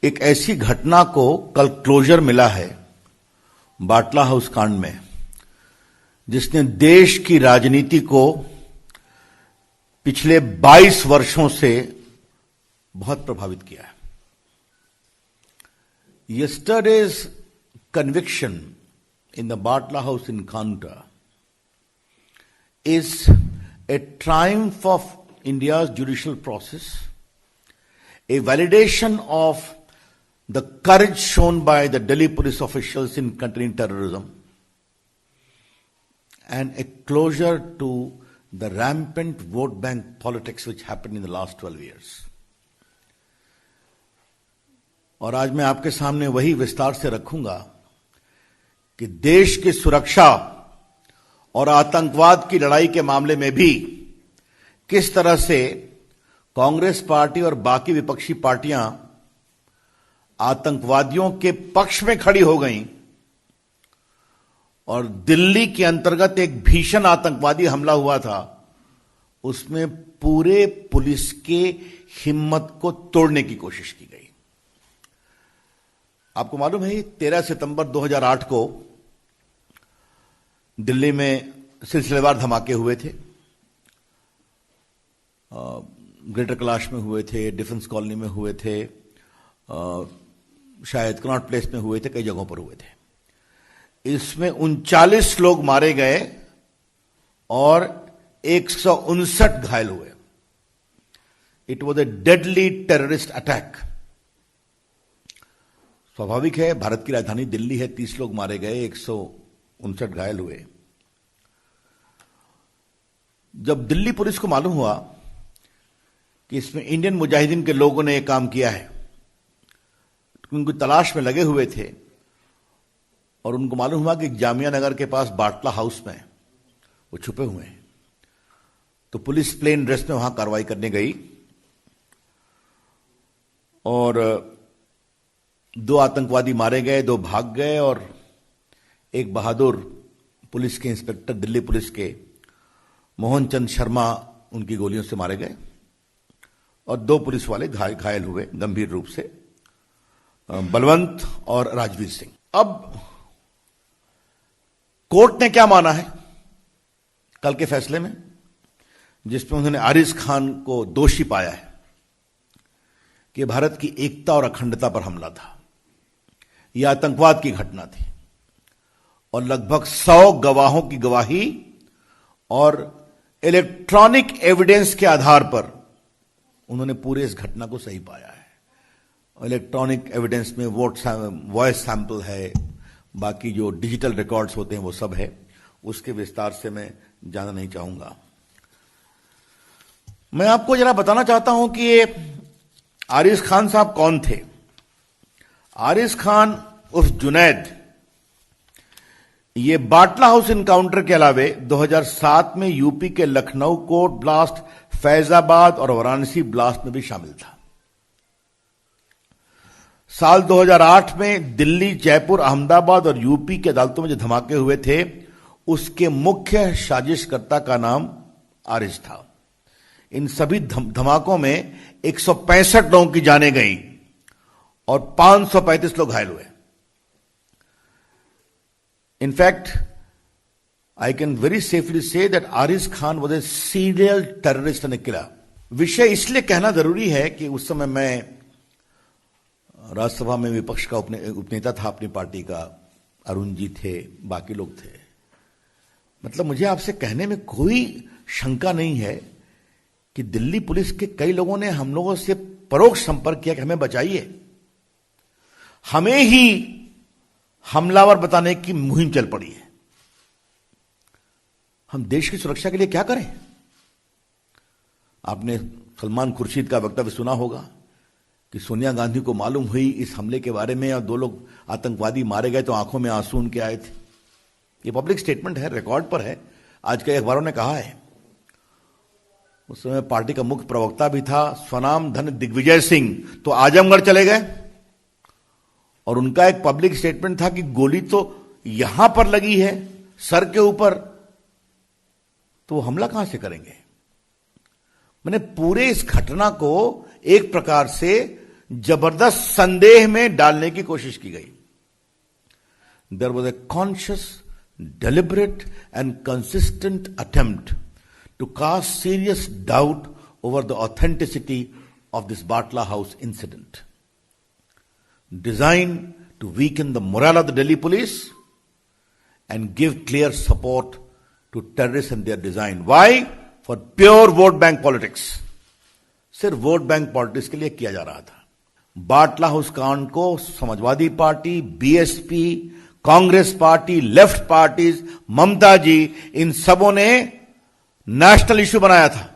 एक ऐसी घटना को कल क्लोजर मिला है बाटला हाउस कांड में, जिसने देश की राजनीति को पिछले 22 वर्षों से बहुत प्रभावित किया है। Yesterday's conviction in the Batla House encounter is a triumph of India's judicial process, a validation of the courage shown by the Delhi police officials in containing terrorism, and a closure to the rampant vote bank politics which happened in the last 12 years. और आज मैं आपके सामने वही विस्तार से रखूंगा कि देश की सुरक्षा और आतंकवाद की लड़ाई के मामले में भी किस तरह से कांग्रेस पार्टी और बाकी विपक्षी पार्टियां आतंकवादियों के पक्ष में खड़ी हो गईं और दिल्ली के अंतर्गत एक भीषण आतंकवादी हमला हुआ था, उसमें पूरे पुलिस के हिम्मत को तोड़ने की कोशिश की गई। आपको मालूम है 13 सितंबर 2008 को दिल्ली में सिलसिलेवार धमाके हुए थे। ग्रेटर कैलाश में हुए थे, डिफेंस कॉलोनी में हुए थे, शायद कनॉट प्लेस में हुए थे, कई जगहों पर हुए थे। इसमें 39 लोग मारे गए और 159 घायल हुए। It was a deadly terrorist attack. स्वाभाविक है, भारत की राजधानी दिल्ली है, 30 लोग मारे गए, 159 घायल हुए। जब दिल्ली पुलिस को मालूम हुआ कि इसमें इंडियन मुजाहिदीन के लोगों ने यह काम किया है, उनकी तलाश में लगे हुए थे और उनको मालूम हुआ कि जामिया नगर के पास बाटला हाउस में वो छुपे हुए हैं, तो पुलिस प्लेन ड्रेस में वहां कार्रवाई करने गई और 2 आतंकवादी मारे गए, 2 भाग गए और एक बहादुर पुलिस के इंस्पेक्टर, दिल्ली पुलिस के मोहन चंद शर्मा, उनकी गोलियों से मारे गए और 2 पुलिस वाले घायल हुए गंभीर रूप से, बलवंत और राजवीर सिंह। अब कोर्ट ने क्या माना है कल के फैसले में, जिसमें उन्होंने आरिज खान को दोषी पाया है कि भारत की एकता और अखंडता पर हमला था, यह आतंकवाद की घटना थी और लगभग 100 गवाहों की गवाही और इलेक्ट्रॉनिक एविडेंस के आधार पर उन्होंने पूरे इस घटना को सही पाया है। इलेक्ट्रॉनिक एविडेंस में वॉइस सैंपल है, बाकी जो डिजिटल रिकॉर्ड्स होते हैं वो सब है, उसके विस्तार से मैं जानना नहीं चाहूंगा। मैं आपको जरा बताना चाहता हूं कि ये आरिज खान साहब कौन थे। आरिज खान उर्फ जुनैद, ये बाटला हाउस इनकाउंटर के अलावे 2007 में यूपी के लखनऊ कोर्ट ब्लास्ट, फैजाबाद और वाराणसी ब्लास्ट में भी शामिल था। साल 2008 में दिल्ली, जयपुर, अहमदाबाद और यूपी के अदालतों में जो धमाके हुए थे, उसके मुख्य साजिशकर्ता का नाम आरिज था। इन सभी धमाकों में 165 लोगों की जानें गई और 535 लोग घायल हुए। In fact I can very safely say that Ariz Khan was a serial terrorist and a killer. विषय इसलिए कहना जरूरी है कि उस समय मैं राज्यसभा में विपक्ष का उपनेता था अपनी पार्टी का, अरुण जी थे, बाकी लोग थे। मतलब मुझे आपसे कहने में कोई शंका नहीं है कि दिल्ली पुलिस के कई लोगों ने हम लोगों से परोक्ष संपर्क किया कि हमें बचाइए, हमें ही हमलावर बताने की मुहिम चल पड़ी है। हम देश की सुरक्षा के लिए क्या करें? आपने सलमान खुर्शीद का वक्तव्य सुना होगा कि सोनिया गांधी को मालूम हुई इस हमले के बारे में और 2 लोग आतंकवादी मारे गए तो आंखों में आंसू उनके आए थे। ये पब्लिक स्टेटमेंट है, रिकॉर्ड पर है, आज के अखबारों ने कहा है। उस समय पार्टी का मुख्य प्रवक्ता भी था स्वनाम धन दिग्विजय सिंह, तो आजमगढ़ चले गए और उनका एक पब्लिक स्टेटमेंट था कि गोली तो यहां पर लगी है सर के ऊपर, तो वो हमला कहां से करेंगे? मैंने पूरे इस घटना को एक प्रकार से जबरदस्त संदेह में डालने की कोशिश की गई। There was a conscious, deliberate and consistent attempt to cast serious doubt over the authenticity of this Batla House incident, designed to weaken the morale of the Delhi police and give clear support to terrorists and their design. Why? For pure vote bank politics. सिर्फ vote bank politics के लिए किया जा रहा था। बाटला house कांड को Samajwadi party, BSP, Congress party, left parties, Mamata ji, इन सबों ने नेशनल इश्यू बनाया था।